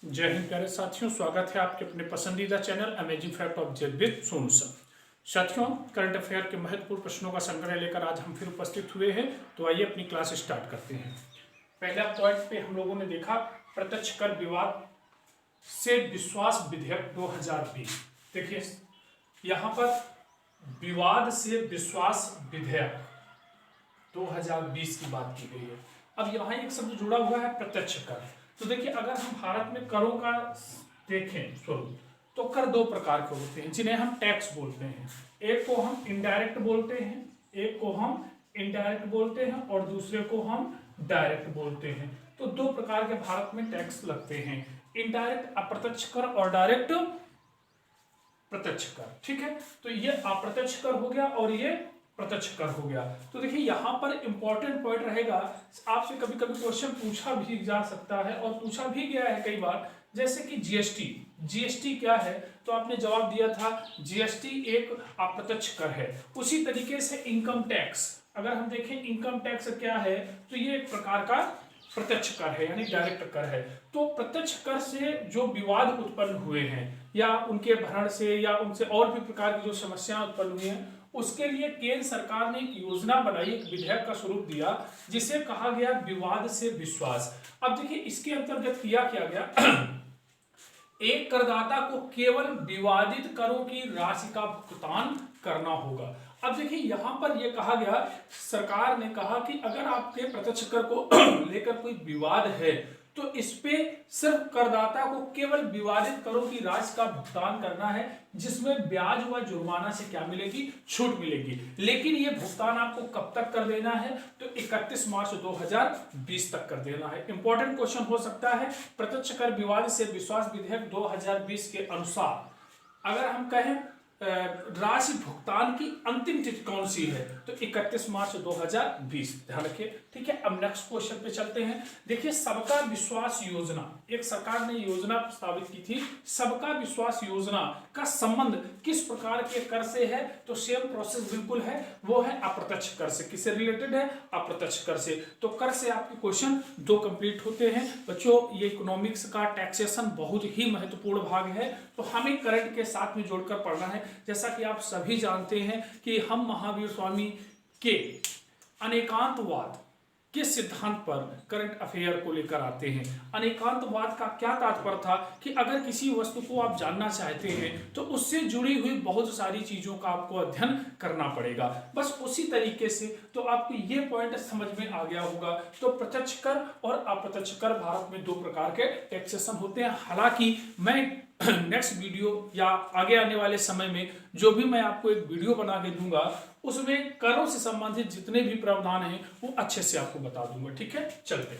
जय हिंद प्यारे साथियों, स्वागत है आपके अपने पसंदीदा चैनल अमेजिंग फैक्ट ऑफ जेल विद सोनू सर। साथियों, करंट अफेयर के महत्वपूर्ण प्रश्नों का संग्रह लेकर आज हम फिर उपस्थित हुए हैं। तो आइए अपनी क्लास स्टार्ट करते हैं। पहला पॉइंट पे हम लोगों ने देखा प्रत्यक्ष कर विवाद से विश्वास विधेयक 2020। देखिए यहाँ पर विवाद से विश्वास विधेयक 2020 की बात की गई है। अब यहाँ एक शब्द जुड़ा हुआ है प्रत्यक्ष कर। तो देखिए अगर हम भारत में करों का देखें स्वरूप तो कर दो प्रकार के होते हैं जिन्हें हम टैक्स बोलते हैं। एक को हम इनडायरेक्ट बोलते हैं, और दूसरे को हम डायरेक्ट बोलते हैं। तो दो प्रकार के भारत में टैक्स लगते हैं, इनडायरेक्ट अप्रत्यक्ष कर और डायरेक्ट प्रत्यक्ष कर। ठीक है, तो ये अप्रत्यक्ष कर हो गया और ये प्रत्यक्ष कर हो गया। तो देखिए यहाँ पर इंपॉर्टेंट पॉइंट रहेगा, आपसे कभी कभी क्वेश्चन पूछा भी जा सकता है और पूछा भी गया है कई बार, जैसे कि जीएसटी क्या है, तो आपने जवाब दिया था जीएसटी एक अप्रत्यक्ष कर है। उसी तरीके से इनकम टैक्स, अगर हम देखें इनकम टैक्स क्या है, तो ये एक प्रकार का प्रत्यक्ष कर है यानी डायरेक्ट कर है। तो प्रत्यक्ष कर से जो विवाद उत्पन्न हुए हैं या उनके भरण से या उनसे और भी प्रकार की जो समस्याएं उत्पन्न हुई हैं, उसके लिए केंद्र सरकार ने एक योजना बनाई, एक विधेयक का स्वरूप दिया जिसे कहा गया विवाद से विश्वास। अब देखिए इसके अंतर्गत किया क्या गया एक करदाता को केवल विवादित करों की राशि का भुगतान करना होगा। अब देखिए यहाँ पर यह कहा गया, सरकार ने कहा कि अगर आपके प्रत्यक्ष कर को लेकर कोई विवाद है तो इस पे सिर्फ करदाता को केवल विवादित करों की राशि का भुगतान करना है, जिसमें ब्याज व जुर्माना से क्या मिलेगी, छूट मिलेगी। लेकिन ये भुगतान आपको कब तक कर देना है, तो 31 मार्च 2020 तक कर देना है। इंपॉर्टेंट क्वेश्चन हो सकता है, प्रत्यक्ष कर विवाद से विश्वास विधेयक 2020 के अनुसार अगर हम कहें राशि भुगतान की अंतिम तिथि कौन सी है, तो 31 मार्च 2020, ध्यान रखिए। ठीक है, अब नेक्स्ट क्वेश्चन पे चलते हैं। देखिए सबका विश्वास योजना, एक सरकार ने योजना प्रस्तावित की थी, सबका विश्वास योजना का संबंध किस प्रकार के कर से है, तो सेम प्रोसेस बिल्कुल है, वो है अप्रत्यक्ष कर से। किससे रिलेटेड है, अप्रत्यक्ष कर से। तो कर से आपके क्वेश्चन 2 कंप्लीट होते हैं बच्चों। ये इकोनॉमिक्स का टैक्सेशन बहुत ही महत्वपूर्ण भाग है, तो हमें करंट के साथ में जोड़कर पढ़ना है। जैसा कि आप सभी जानते हैं कि हम महावीर स्वामी के अनेकांतवाद के सिद्धांत पर करंट अफेयर को लेकर आते हैं। अनेकांतवाद का क्या तात्पर्य था कि अगर किसी वस्तु को आप जानना चाहते हैं तो उससे जुड़ी हुई बहुत सारी चीजों का आपको अध्ययन करना पड़ेगा। बस उसी तरीके से तो आपको ये पॉइंट समझ में आ गया होगा। तो प्रत्यक्ष कर और अप्रत्यक्ष कर भारत में 2 प्रकार के टैक्सेशन होते हैं। हालांकि मैं नेक्स्ट वीडियो या आगे आने वाले समय में जो भी मैं आपको एक वीडियो बना के दूंगा उसमें करों से संबंधित जितने भी प्रावधान हैं वो अच्छे से आपको बता दूंगा। ठीक है, चलते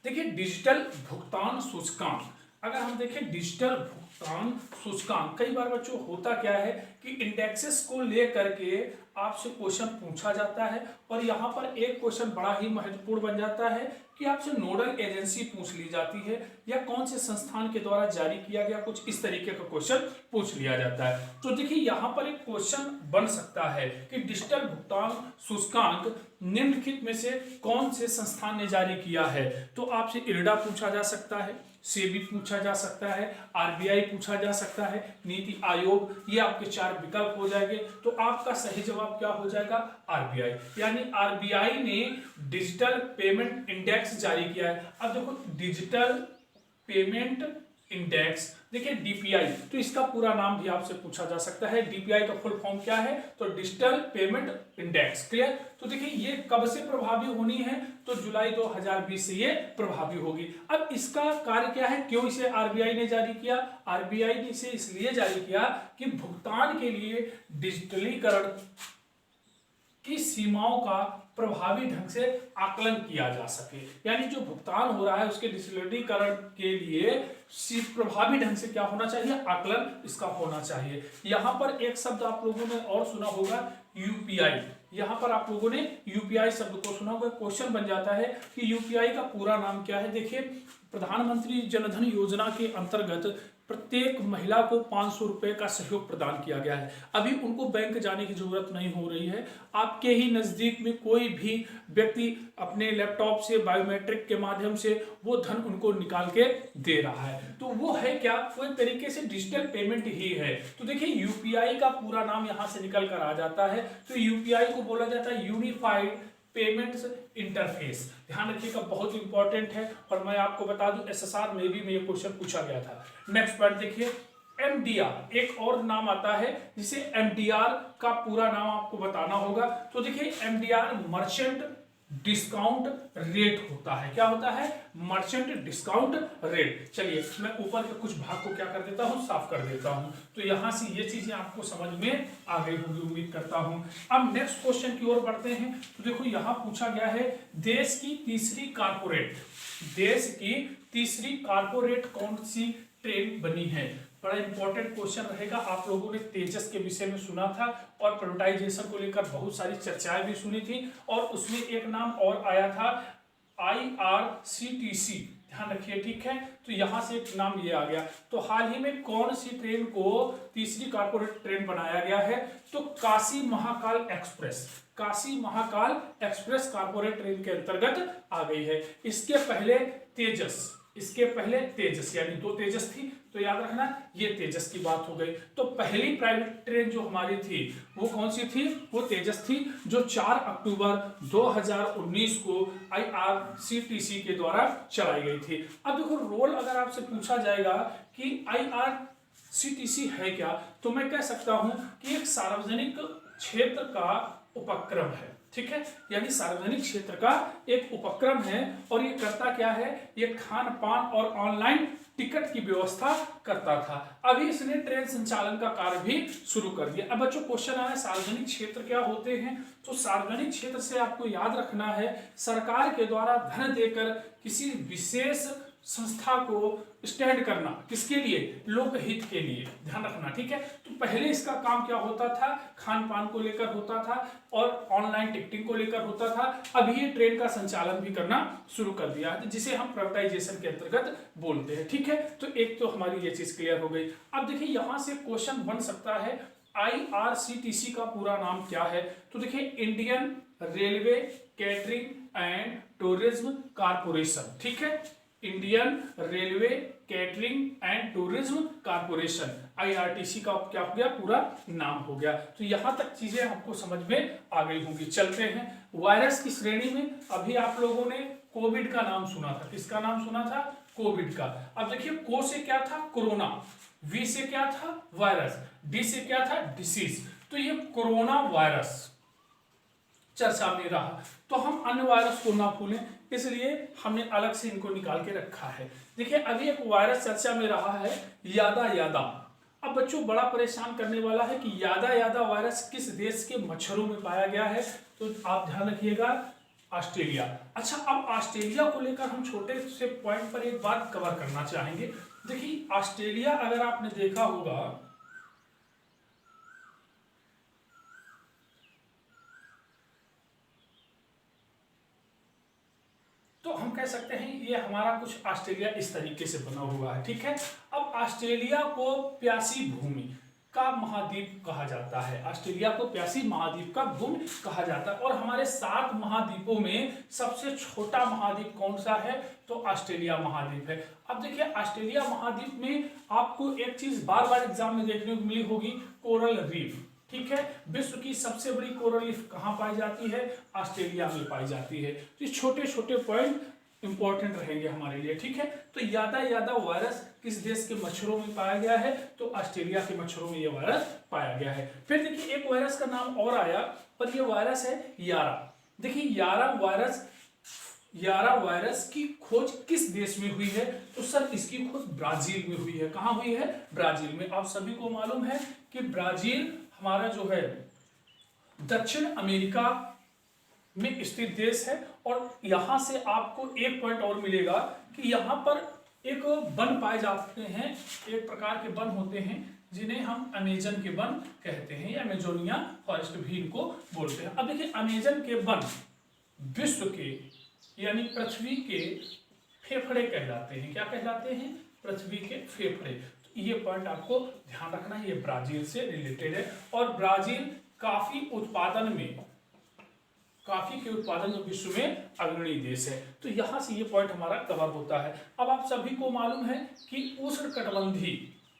देखिए डिजिटल भुगतान सूचकांक। अगर हम देखें डिजिटल भुगतान सूचकांक, कई बार बच्चों होता क्या है कि इंडेक्सेस को लेकर के आपसे क्वेश्चन पूछा जाता है और यहाँ पर एक क्वेश्चन बड़ा ही महत्वपूर्ण बन जाता है कि आपसे नोडल एजेंसी पूछ ली जाती है या कौन से संस्थान के द्वारा जारी किया गया, कुछ इस तरीके का क्वेश्चन पूछ लिया जाता है। तो देखिए यहाँ पर एक क्वेश्चन बन सकता है कि डिजिटल भुगतान सूचकांक निम्नलिखित में से कौन से संस्थान ने जारी किया है। तो आपसे इरडा पूछा जा सकता है, सेबी पूछा जा सकता है, आरबीआई पूछा जा सकता है, नीति आयोग, ये आपके 4 विकल्प हो जाएंगे। तो आपका सही जवाब क्या हो जाएगा, आरबीआई। यानी आरबीआई ने डिजिटल पेमेंट इंडेक्स जारी किया है। अब देखो डिजिटल पेमेंट इंडेक्स, देखिए डीपीआई, तो इसका पूरा नाम भी आपसे पूछा जा सकता है। डीपीआई का फुल फॉर्म क्या है, तो डिजिटल पेमेंट इंडेक्स। क्लियर। तो देखिए ये कब से प्रभावी होनी है, तो जुलाई 2020 से ये प्रभावी होगी। अब इसका कार्य क्या है, क्यों इसे आरबीआई ने जारी किया, आरबीआई ने इसे इसलिए जारी किया कि भुगतान के लिए डिजिटलीकरण की सीमाओं का प्रभावी ढंग से आकलन किया जा सके। यानी जो भुगतान हो रहा है उसके डिजिटलीकरण के लिए प्रभावी ढंग से क्या होना चाहिए, आकलन इसका होना चाहिए। यहाँ पर एक शब्द आप लोगों ने और सुना होगा, यूपीआई। यहाँ पर आप लोगों ने यूपीआई शब्द को सुना होगा। क्वेश्चन बन जाता है कि यूपीआई का पूरा नाम क्या है। देखिए प्रधानमंत्री जनधन योजना के अंतर्गत प्रत्येक महिला को 500 रुपए का सहयोग प्रदान किया गया है। अभी उनको बैंक जाने की जरूरत नहीं हो रही है, आपके ही नजदीक में कोई भी व्यक्ति अपने लैपटॉप से बायोमेट्रिक के माध्यम से वो धन उनको निकाल के दे रहा है। तो वो है क्या, वो एक तरीके से डिजिटल पेमेंट ही है। तो देखिए यूपीआई का पूरा नाम यहां से निकल कर आ जाता है, तो यूपीआई को बोला जाता है यूनिफाइड पेमेंट्स इंटरफेस। ध्यान रखिएगा, बहुत इंपॉर्टेंट है। और मैं आपको बता दूं एसएसआर में भी ये क्वेश्चन पूछा गया था। नेक्स्ट पॉइंट देखिए, एमडीआर एक और नाम आता है जिसे एमडीआर का पूरा नाम आपको बताना होगा। तो देखिए एमडीआर मर्चेंट डिस्काउंट रेट होता है। क्या होता है, मर्चेंट डिस्काउंट रेट। चलिए मैं ऊपर के कुछ भाग को क्या कर देता हूं, साफ कर देता हूं। तो यहां से ये चीजें आपको समझ में आ गई होंगी उम्मीद करता हूं। अब नेक्स्ट क्वेश्चन की ओर बढ़ते हैं। तो देखो यहां पूछा गया है देश की तीसरी कारपोरेट कौन सी ट्रेन बनी है। बड़ा इंपॉर्टेंट क्वेश्चन रहेगा। आप लोगों ने तेजस के विषय में सुना था और प्राइवेटाइजेशन को लेकर बहुत सारी चर्चाएं भी सुनी थी, और उसमें एक नाम और आया था IRCTC। ध्यान रखिए, ठीक है। तो यहां से एक नाम ये आ गया। तो हाल ही में कौन सी ट्रेन को तीसरी कारपोरेट ट्रेन बनाया गया है, तो Kashi Mahakal express corporate train के अंतर्गत आ गई है। इसके पहले तेजस यानी 2 तेजस थी, तो याद रखना ये तेजस की बात हो गई। तो पहली प्राइवेट ट्रेन जो हमारी थी वो कौन सी थी, वो तेजस थी, जो 4 अक्टूबर 2019 को IRCTC के द्वारा चलाई गई थी। अब देखो रोल अगर आपसे पूछा जाएगा कि IRCTC है क्या, तो मैं कह सकता हूं कि एक सार्वजनिक क्षेत्र का उपक्रम है, ठीक है। यानी सार्वजनिक क्षेत्र का एक उपक्रम है, और ये करता क्या है, ये खान पान और ऑनलाइन टिकट की व्यवस्था करता था। अभी इसने ट्रेन संचालन का कार्य भी शुरू कर दिया। अब बच्चों क्वेश्चन आया सार्वजनिक क्षेत्र क्या होते हैं। तो सार्वजनिक क्षेत्र से आपको याद रखना है सरकार के द्वारा धन देकर किसी विशेष संस्था को स्टैंड करना, किसके लिए, लोकहित के लिए। ध्यान रखना, ठीक है। तो पहले इसका काम क्या होता था, खान पान को लेकर होता था और ऑनलाइन टिकटिंग को लेकर होता था। अभी ये ट्रेन का संचालन भी करना शुरू कर दिया है, जिसे हम प्राइवेटाइजेशन के अंतर्गत बोलते हैं, ठीक है। तो एक तो हमारी ये चीज क्लियर हो गई। अब देखिए यहां से क्वेश्चन बन सकता है IRCTC का पूरा नाम क्या है। तो देखिए Indian railway catering and tourism corporation, ठीक है। Indian railway catering and tourism corporation, IRTC का क्या हो गया, पूरा नाम हो गया। तो यहां तक चीजें आपको समझ में आ गई होंगी। चलते हैं वायरस की श्रेणी में। अभी आप लोगों ने कोविड का नाम सुना था, किसका नाम सुना था, कोविड का। अब देखिए को से क्या था, कोरोना, वी से क्या था, वायरस, डी से क्या था, डिसीज। तो ये कोरोना वायरस चर्चा में रहा, तो हम अन्य वायरस को ना भूलें, इसलिए हमने अलग से इनको निकाल के रखा है। देखिए अभी एक वायरस चर्चा में रहा है, यादा। अब बच्चों बड़ा परेशान करने वाला है कि यादा वायरस किस देश के मच्छरों में पाया गया है। तो आप ध्यान रखिएगा, ऑस्ट्रेलिया। अच्छा, अब ऑस्ट्रेलिया को लेकर हम छोटे से पॉइंट पर एक बात कवर करना चाहेंगे। देखिए ऑस्ट्रेलिया अगर आपने देखा होगा, तो हम कह सकते हैं ये हमारा कुछ ऑस्ट्रेलिया इस तरीके से बना हुआ है, ठीक है। अब ऑस्ट्रेलिया को प्यासी भूमि का महाद्वीप कहा जाता है, ऑस्ट्रेलिया को प्यासी महाद्वीप का भूमि कहा जाता है। और हमारे 7 महाद्वीपों में सबसे छोटा महाद्वीप कौन सा है, तो ऑस्ट्रेलिया महाद्वीप है। अब देखिए ऑस्ट्रेलिया महाद्वीप में आपको एक चीज बार बार एग्जाम में देखने को मिली होगी, कोरल रीफ, ठीक है। विश्व की सबसे बड़ी कोरल रीफ कहां पाई जाती है, ऑस्ट्रेलिया में पाई जाती है। तो ये छोटे छोटे पॉइंट इंपॉर्टेंट रहेंगे हमारे लिए, ठीक है। तो यादा वायरस किस देश के मच्छरों में पाया गया है, तो ऑस्ट्रेलिया के मच्छरों में यह वायरस पाया गया है। फिर देखिए एक वायरस का नाम और आया, पर यह वायरस है यारा। देखिए यारा वायरस की खोज किस देश में हुई है, तो सर इसकी खोज ब्राजील में हुई है। कहां हुई है, ब्राजील में। आप सभी को मालूम है कि ब्राजील हमारा जो है दक्षिण अमेरिका में स्थित देश है। और यहां से आपको एक पॉइंट और मिलेगा कि यहां पर एक वन पाए जाते हैं, एक प्रकार के वन होते हैं जिन्हें हम अमेजन के वन कहते हैं, या अमेजोनिया फॉरेस्ट भी इनको बोलते हैं। अब देखिए अमेजन के वन विश्व के यानी पृथ्वी के फेफड़े कहलाते हैं। क्या कहलाते हैं, पृथ्वी के फेफड़े। तो ये पॉइंट आपको ध्यान रखना है, ये ब्राजील से रिलेटेड है और ब्राजील कॉफी के उत्पादन में विश्व में अग्रणी देश है। तो यहां से ये पॉइंट हमारा कवर होता है। अब आप सभी को मालूम है कि उष्णकटिबंधीय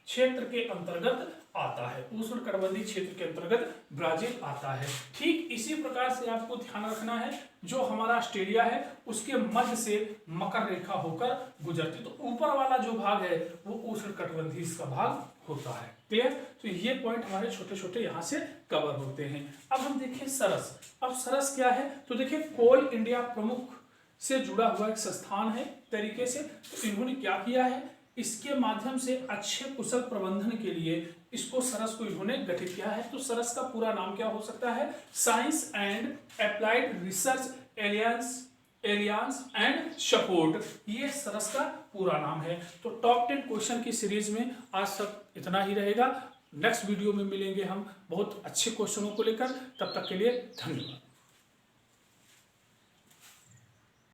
क्षेत्र के अंतर्गत आता है, उष्णकटिबंधीय क्षेत्र के अंतर्गत ब्राजील आता है। ठीक इसी प्रकार से आपको ध्यान रखना है, जो हमारा ऑस्ट्रेलिया है उसके मध्य से मकर रेखा होकर गुजरती, तो ऊपर वाला जो भाग है वो उष्णकटिबंधीय का भाग होता है। क्लियर? तो ये पॉइंट हमारे छोटे छोटे यहाँ से कवर होते हैं। अब हम देखें सरस। अब सरस क्या है, तो देखिए कोल इंडिया प्रमुख से जुड़ा हुआ एक संस्थान है तरीके से। तो इन्होंने क्या किया है, इसके माध्यम से अच्छे कुशल प्रबंधन के लिए इसको सरस को इन्होंने गठित किया है। तो सरस का पूरा नाम क्या हो सकता है, science and applied research aliens and support, ये सरस का पूरा नाम है। तो टॉप 10 क्वेश्चन की सीरीज में आज तक इतना ही रहेगा। नेक्स्ट वीडियो में मिलेंगे हम बहुत अच्छे क्वेश्चनों को लेकर, तब तक के लिए धन्यवाद।